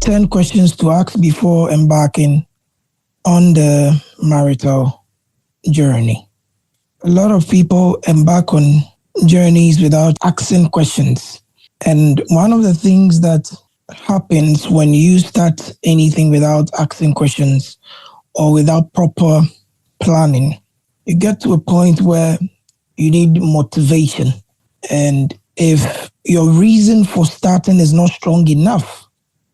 10 questions to ask before embarking on the marital journey. A lot of people embark on journeys without asking questions. And one of the things that happens when you start anything without asking questions or without proper planning, you get to a point where you need motivation. And if your reason for starting is not strong enough,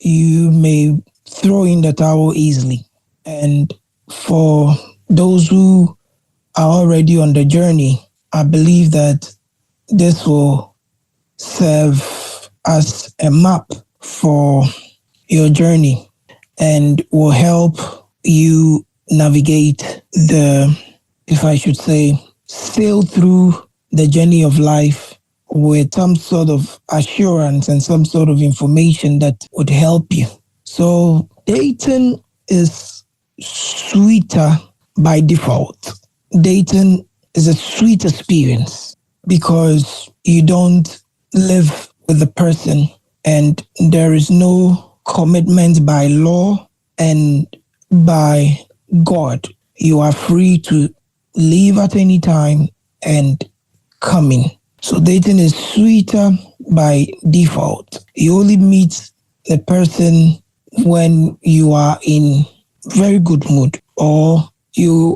you may throw in the towel easily. And for those who are already on the journey, I believe that this will serve as a map for your journey and will help you navigate if I should say, sail through the journey of life with some sort of assurance and some sort of information that would help you. So dating is sweeter by default. Dating is a sweet experience because you don't live with the person and there is no commitment by law and by God. You are free to leave at any time and come in. So dating is sweeter by default. You only meet the person when you are in very good mood, or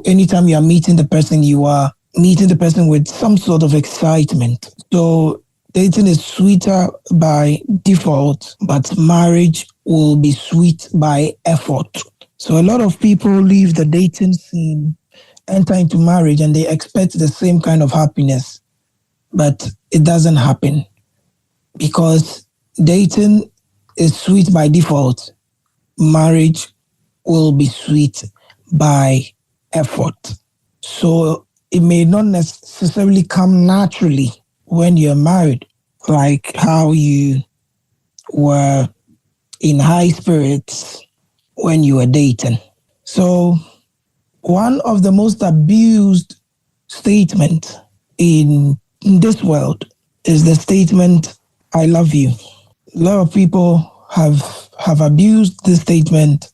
anytime you are meeting the person, you are meeting the person with some sort of excitement. So dating is sweeter by default, but marriage will be sweet by effort. So a lot of people leave the dating scene, enter into marriage, and they expect the same kind of happiness, but it doesn't happen because dating is sweet by default. Marriage will be sweet by effort. So it may not necessarily come naturally when you're married, like how you were in high spirits when you were dating. So one of the most abused statements in this world is the statement, I love you. A lot of people have abused this statement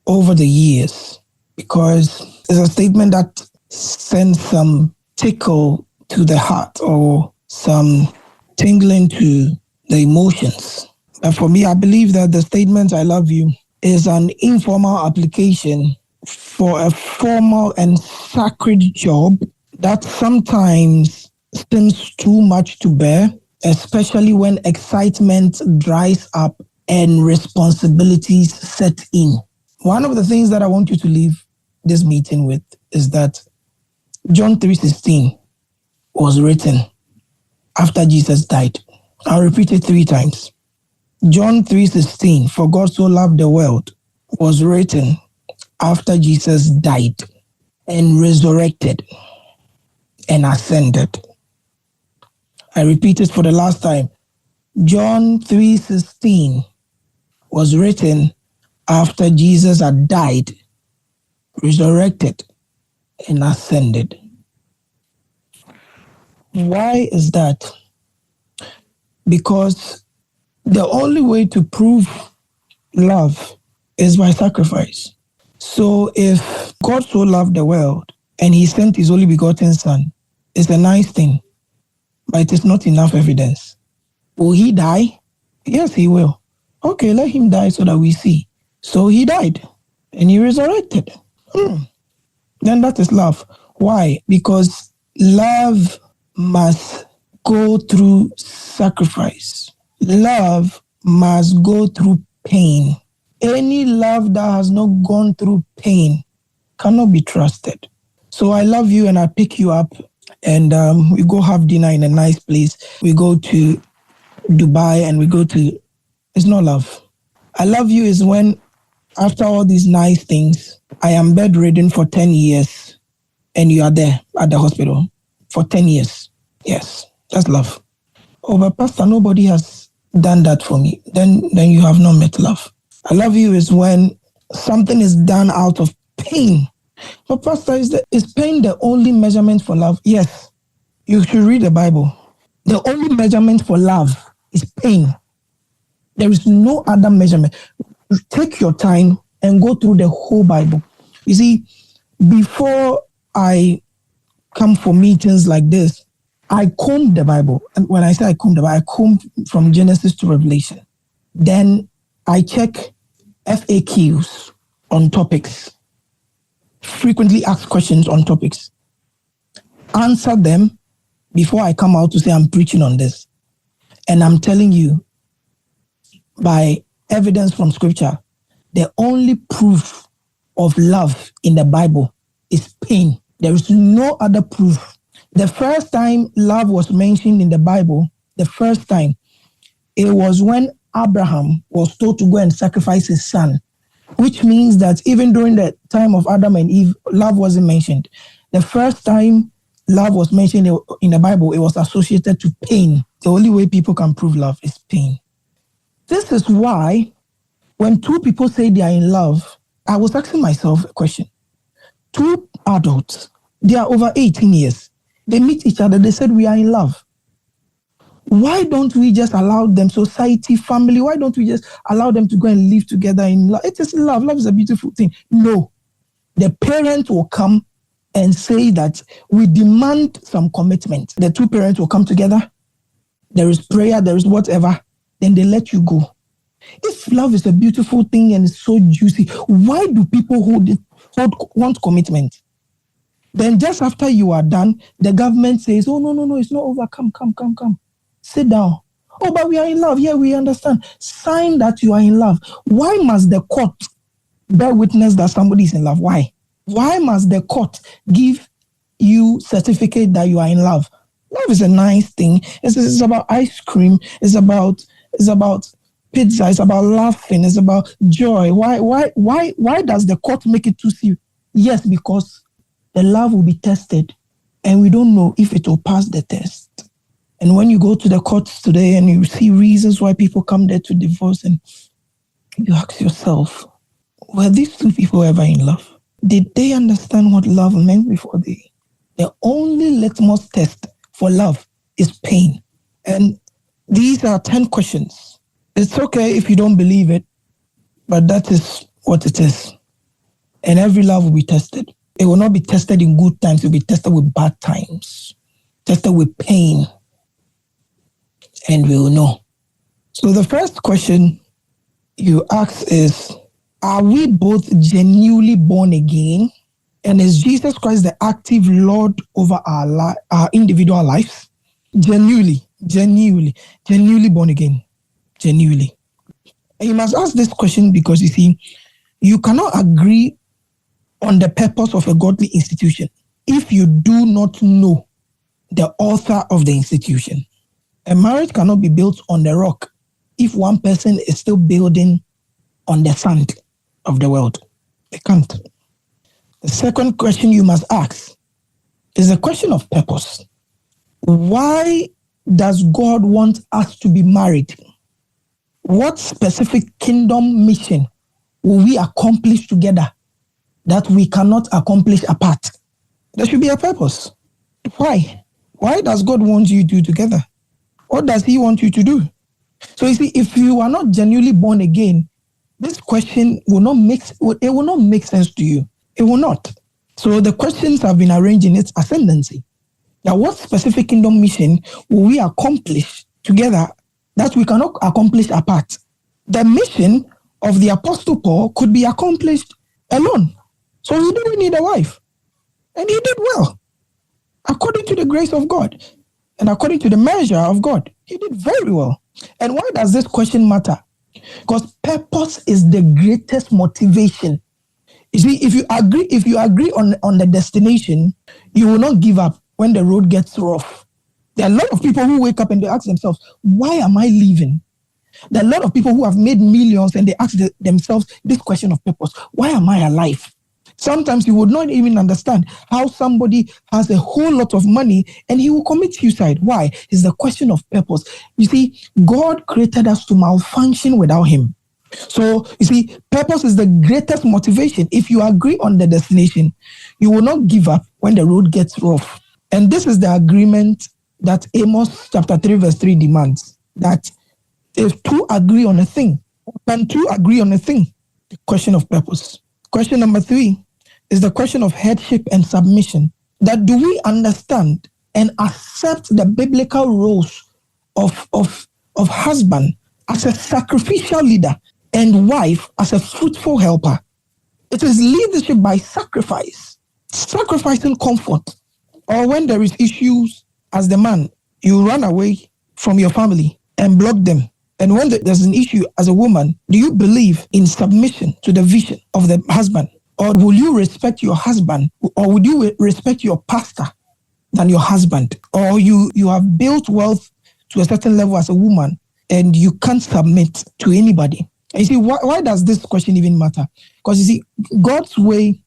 over the years because it's a statement that sends some tickle to the heart or some tingling to the emotions. But for me, I believe that the statement, I love you, is an informal application for a formal and sacred job that sometimes seems too much to bear, especially when excitement dries up and responsibilities set in. One of the things that I want you to leave this meeting with is that John 3:16 was written after Jesus died. I'll repeat it 3 times. John 3:16, for God so loved the world, was written after Jesus died and resurrected and ascended. I repeat it for the last time. John 3:16 was written after Jesus had died, resurrected, and ascended. Why is that? Because the only way to prove love is by sacrifice. So if God so loved the world and he sent his only begotten son, it's a nice thing, but it is not enough evidence. Will he die? Yes, he will. Okay, let him die so that we see. So he died and he resurrected. Then that is love. Why? Because love must go through sacrifice. Love must go through pain. Any love that has not gone through pain cannot be trusted. So I love you and I pick you up and we go have dinner in a nice place. We go to Dubai and it's not love. I love you is when after all these nice things, I am bedridden for 10 years and you are there at the hospital for 10 years. Yes, that's love. Oh, but Pastor, nobody has done that for me. Then you have not met love. I love you is when something is done out of pain. But Pastor, is pain the only measurement for love? Yes. You should read the Bible. The only measurement for love is pain. There is no other measurement. Take your time and go through the whole Bible. You see, before I come for meetings like this, I comb the Bible. And when I say I comb the Bible, I comb from Genesis to Revelation. Then I check FAQs on topics, frequently asked questions on topics, answer them before I come out to say I'm preaching on this. And I'm telling you, by evidence from scripture, the only proof of love in the Bible is pain. There is no other proof. The first time love was mentioned in the Bible, the first time, it was when Abraham was told to go and sacrifice his son, which means that even during the time of Adam and Eve, love wasn't mentioned. The first time love was mentioned in the Bible, it was associated to pain. The only way people can prove love is pain. This is why when two people say they are in love, I was asking myself a question. Two adults, they are over 18 years. They meet each other, they said we are in love. Why don't we just allow them, society, family, why don't we just allow them to go and live together in love? It is love. Love is a beautiful thing. No. The parent will come and say that we demand some commitment. The two parents will come together. There is prayer, there is whatever. Then they let you go. If love is a beautiful thing and it's so juicy, why do people want commitment? Then just after you are done, the government says, oh, no, it's not over. Come. Sit down. Oh, but we are in love. Yeah, we understand. Sign that you are in love. Why must the court bear witness that somebody is in love? Why? Why must the court give you certificate that you are in love? Love is a nice thing. It's about ice cream. It's about pizza. It's about laughing. It's about joy. Why does the court make it too serious? Yes, because the love will be tested, and we don't know if it will pass the test. And when you go to the courts today and you see reasons why people come there to divorce, and you ask yourself, were these two people ever in love? Did they understand what love meant before they? The only litmus test for love is pain. And these are 10 questions. It's okay if you don't believe it, but that is what it is. And every love will be tested. It will not be tested in good times. It will be tested with bad times, tested with pain. And we will know. So the first question you ask is, are we both genuinely born again? And is Jesus Christ the active Lord over our individual lives? Genuinely born again. Genuinely. And you must ask this question because, you see, you cannot agree on the purpose of a godly institution if you do not know the author of the institution. A marriage cannot be built on the rock if one person is still building on the sand of the world. It can't. The second question you must ask is a question of purpose. Why does God want us to be married? What specific kingdom mission will we accomplish together that we cannot accomplish apart? There should be a purpose. Why? Why does God want you to do together? What does he want you to do? So you see, if you are not genuinely born again, this question will not make sense to you. It will not. So the questions have been arranged in its ascendancy. Now, what specific kingdom mission will we accomplish together that we cannot accomplish apart? The mission of the Apostle Paul could be accomplished alone. So he didn't need a wife. And he did well, according to the grace of God. And according to the measure of God, he did very well. And why does this question matter? Because purpose is the greatest motivation. You see, if you agree on the destination, you will not give up when the road gets rough. There are a lot of people who wake up and they ask themselves, why am I leaving? There are a lot of people who have made millions and they ask themselves this question of purpose. Why am I alive? Sometimes you would not even understand how somebody has a whole lot of money and he will commit suicide. Why? It's the question of purpose. You see, God created us to malfunction without him. So, you see, purpose is the greatest motivation. If you agree on the destination, you will not give up when the road gets rough. And this is the agreement that Amos chapter 3 verse 3 demands, that If two agree on a thing, can two agree on a thing? The question of purpose. Question number 3 is the question of headship and submission. That do we understand and accept the biblical roles of husband as a sacrificial leader and wife as a fruitful helper? It is leadership by sacrifice, sacrificing comfort. Or when there is issues as the man, you run away from your family and block them. And when there's an issue as a woman, do you believe in submission to the vision of the husband? Or will you respect your husband? Or would you respect your pastor than your husband? Or you have built wealth to a certain level as a woman and you can't submit to anybody? And you see, why does this question even matter? Because you see, God's way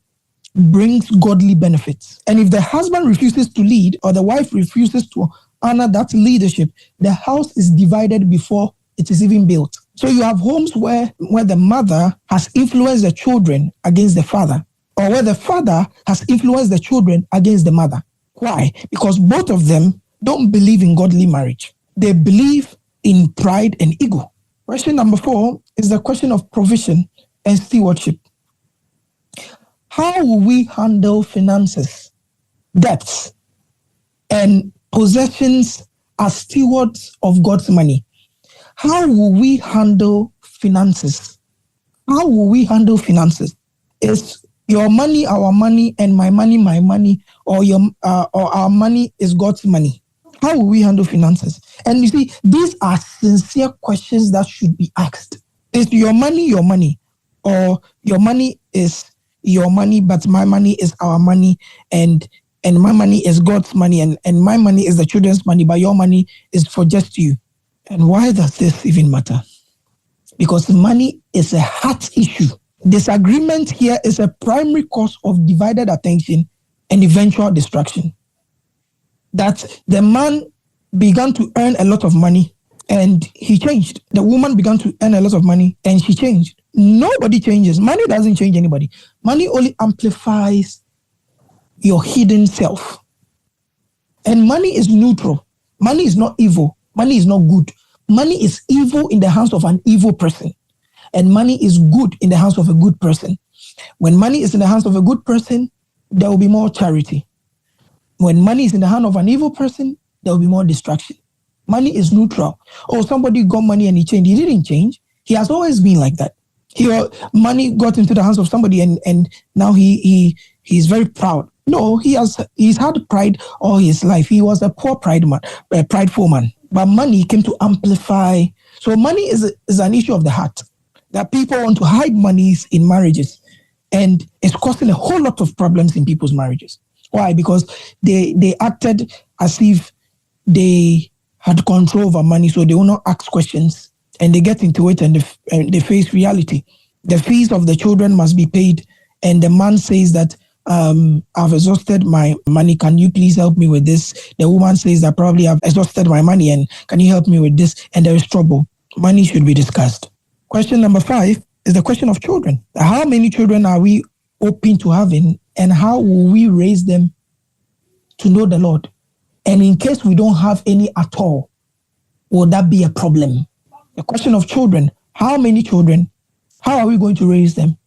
brings godly benefits. And if the husband refuses to lead or the wife refuses to honor that leadership, the house is divided before it is even built. So you have homes where the mother has influenced the children against the father, or where the father has influenced the children against the mother. Why? Because both of them don't believe in godly marriage. They believe in pride and ego. Question number 4 is the question of provision and stewardship. How will we handle finances, debts, and possessions as stewards of God's money? How will we handle finances? How will we handle finances? Is your money our money and my money, or our money is God's money? How will we handle finances? And you see, these are sincere questions that should be asked. Is your money, or your money is your money, but my money is our money, and my money is God's money, and my money is the children's money, but your money is for just you? And why does this even matter? Because money is a heart issue. Disagreement here is a primary cause of divided attention and eventual destruction. That the man began to earn a lot of money and he changed. The woman began to earn a lot of money and she changed. Nobody changes. Money doesn't change anybody. Money only amplifies your hidden self. And money is neutral. Money is not evil. Money is not good. Money is evil in the hands of an evil person. And money is good in the hands of a good person. When money is in the hands of a good person, there will be more charity. When money is in the hand of an evil person, there will be more distraction. Money is neutral. Oh, somebody got money and he changed. He didn't change. He has always been like that. Money got into the hands of somebody and now he's very proud. No, he's had pride all his life. He was a prideful man. But money came to amplify. So money is an issue of the heart. That people want to hide monies in marriages. And it's causing a whole lot of problems in people's marriages. Why? Because they acted as if they had control over money, so they will not ask questions. And they get into it and they face reality. The fees of the children must be paid. And the man says that, I've exhausted my money. Can you please help me with this? The woman says that probably I've exhausted my money and can you help me with this? And there is trouble. Money should be discussed. Question number 5 is the question of children. How many children are we open to having and how will we raise them to know the Lord? And in case we don't have any at all, will that be a problem? The question of children. How many children? How are we going to raise them?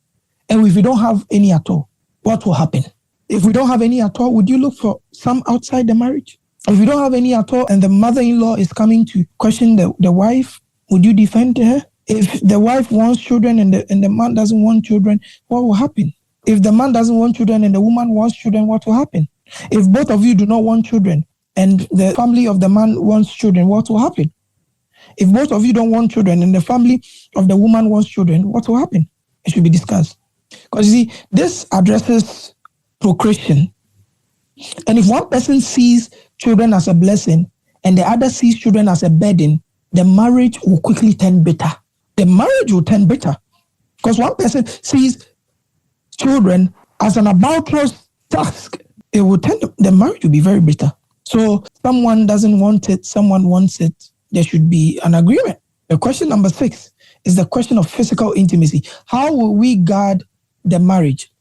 And if we don't have any at all, what will happen? If we don't have any at all, would you look for some outside the marriage? If you don't have any at all and the mother-in-law is coming to question the wife, would you defend her? If the wife wants children and the man doesn't want children, what will happen? If the man doesn't want children and the woman wants children, what will happen? If both of you do not want children and the family of the man wants children, what will happen? If both of you don't want children and the family of the woman wants children, what will happen? It should be discussed. Because you see, this addresses procreation. And if one person sees children as a blessing and the other sees children as a burden, the marriage will quickly turn bitter. The marriage will turn bitter. Because one person sees children as an adulterous task, it will turn, the marriage will be very bitter. So someone doesn't want it, someone wants it, there should be an agreement. The question number 6 is the question of physical intimacy. How will we guard the marriage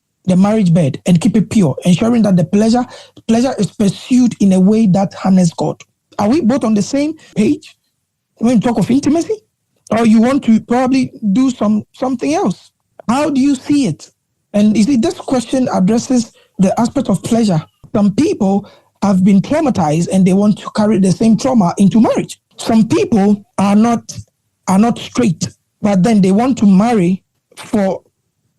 bed, and keep it pure, ensuring that the pleasure is pursued in a way that honors God? Are we both on the same page when we talk of intimacy? or you want to probably do something else. How do you see it? And you see, this question addresses the aspect of pleasure. Some people have been traumatized and they want to carry the same trauma into marriage. Some people are not straight, but then they want to marry for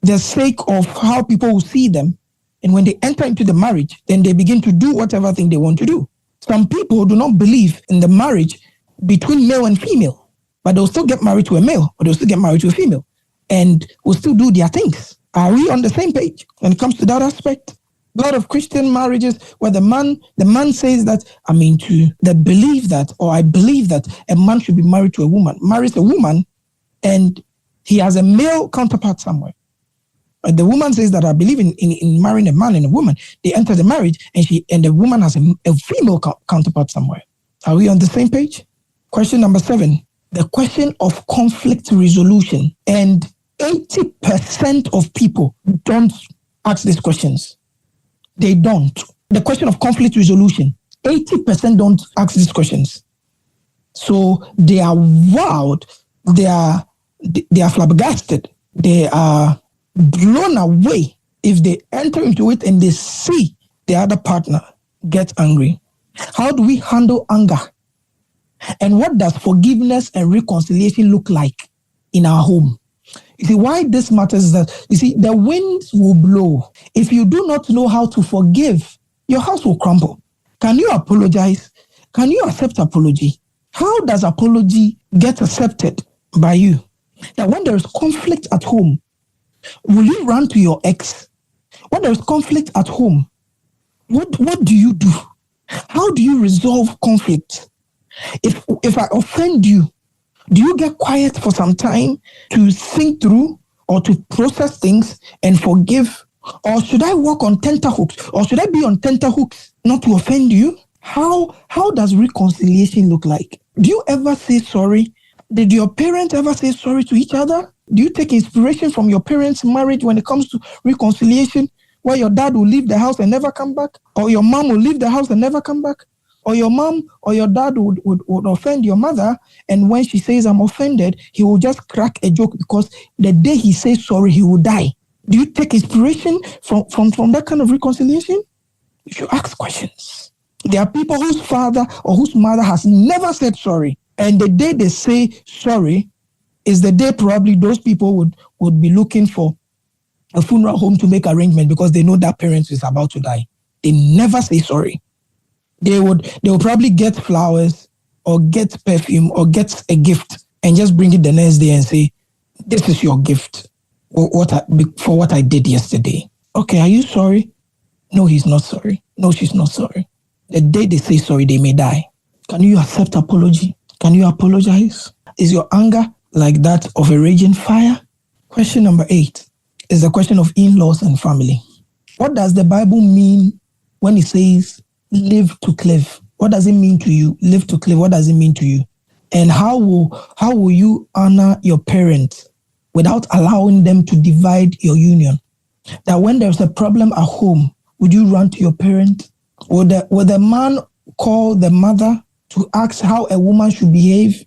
the sake of how people will see them. And when they enter into the marriage, then they begin to do whatever thing they want to do. Some people do not believe in the marriage between male and female, but they'll still get married to a male or they'll still get married to a female and will still do their things. Are we on the same page when it comes to that aspect? A lot of Christian marriages where the man says that I'm into the belief that, or I believe that a man should be married to a woman, marries a woman, and he has a male counterpart somewhere. The woman says that I believe in marrying a man and a woman. They enter the marriage and the woman has a female counterpart somewhere. Are we on the same page? Question number 7, the question of conflict resolution. And 80% of people don't ask these questions. They don't. The question of conflict resolution, 80% don't ask these questions. So they are wowed, they are flabbergasted, they are blown away if they enter into it and they see the other partner get angry. How do we handle anger? And what does forgiveness and reconciliation look like in our home? You see, why this matters is that, you see, the winds will blow. If you do not know how to forgive, your house will crumble. Can you apologize? Can you accept apology? How does apology get accepted by you? That when there is conflict at home, will you run to your ex? When there is conflict at home, what do you do? How do you resolve conflict? If I offend you, do you get quiet for some time to think through or to process things and forgive? Or should I walk on tenterhooks? Or should I be on tenterhooks not to offend you? How does reconciliation look like? Do you ever say sorry? Did your parents ever say sorry to each other? Do you take inspiration from your parents' marriage when it comes to reconciliation, where your dad will leave the house and never come back? Or your mom will leave the house and never come back? Or your mom or your dad would offend your mother, and when she says, I'm offended, he will just crack a joke because the day he says sorry, he will die. Do you take inspiration from that kind of reconciliation? You should ask questions. There are people whose father or whose mother has never said sorry, and the day they say sorry is the day probably those people would be looking for a funeral home to make arrangement because they know that parent is about to die. They never say sorry. They will probably get flowers or get perfume or get a gift and just bring it the next day and say, this is your gift for what I did yesterday. Okay, are you sorry? No, he's not sorry. No, she's not sorry. The day they say sorry, they may die. Can you accept apology? Can you apologize? Is your anger like that of a raging fire? Question number 8 is the question of in-laws and family. What does the Bible mean when it says live to cleave? What does it mean to you? Live to cleave, what does it mean to you? And how will you honor your parents without allowing them to divide your union? That when there's a problem at home, would you run to your parent? Would the man call the mother to ask how a woman should behave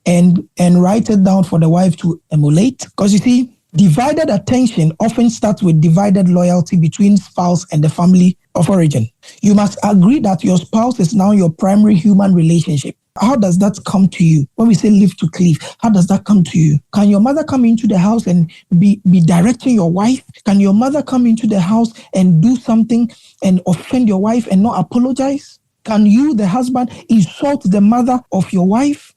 and write it down for the wife to emulate? Because you see, divided attention often starts with divided loyalty between spouse and the family of origin. You must agree that your spouse is now your primary human relationship. How does that come to you? When we say live to cleave, how does that come to you? Can your mother come into the house and be directing your wife? Can your mother come into the house and do something and offend your wife and not apologize? Can you, the husband, insult the mother of your wife?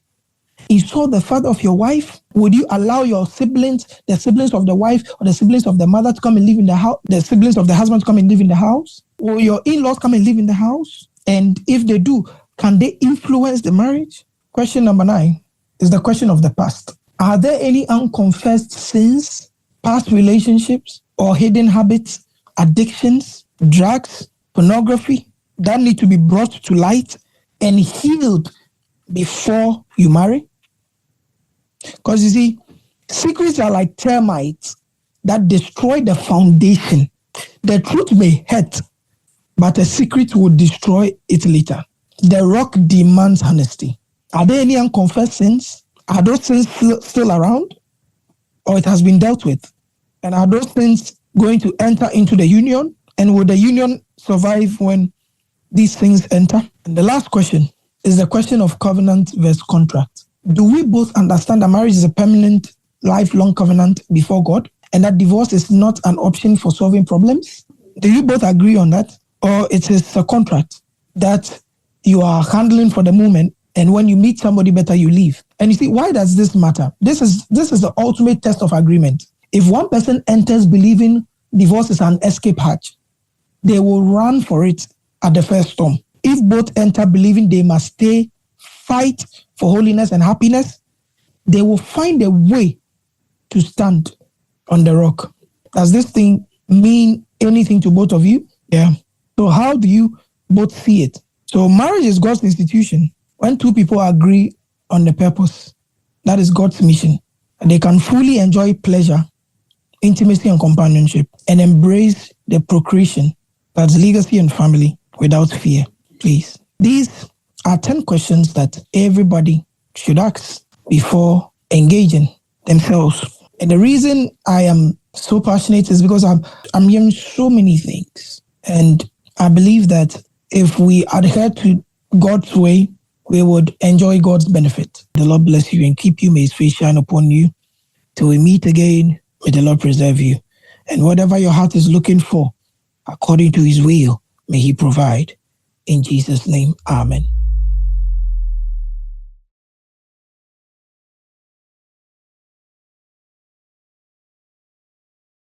Insult the father of your wife? Would you allow your siblings, the siblings of the wife or the siblings of the mother to come and live in the house, the siblings of the husband to come and live in the house? Will your in-laws come and live in the house? And if they do, can they influence the marriage? Question number 9 is the question of the past. Are there any unconfessed sins, past relationships, or hidden habits, addictions, drugs, pornography that need to be brought to light and healed before you marry? Because you see, secrets are like termites that destroy the foundation. The truth may hurt, but a secret will destroy it later. The rock demands honesty. Are there any unconfessed sins? Are those things still around, or it has been dealt with? And are those things going to enter into the union? And will the union survive when these things enter? And the last question is the question of covenant versus contract. Do we both understand that marriage is a permanent, lifelong covenant before God, and that divorce is not an option for solving problems? Do you both agree on that? Or it is a contract that you are handling for the moment, and when you meet somebody better, you leave? And you see, why does this matter? This is the ultimate test of agreement. If one person enters believing divorce is an escape hatch, they will run for it at the first storm. If both enter believing they must stay, fight for holiness and happiness, they will find a way to stand on the rock. Does this thing mean anything to both of you? Yeah. So how do you both see it? So marriage is God's institution. When two people agree on the purpose, that is God's mission, and they can fully enjoy pleasure, intimacy, and companionship, and embrace the procreation, that's legacy and family, without fear. Please. These are 10 questions that everybody should ask before engaging themselves. And the reason I am so passionate is because I'm hearing so many things. And I believe that if we adhere to God's way, we would enjoy God's benefit. The Lord bless you and keep you. May His face shine upon you. Till we meet again, may the Lord preserve you. And whatever your heart is looking for, according to His will, may He provide. In Jesus' name, amen.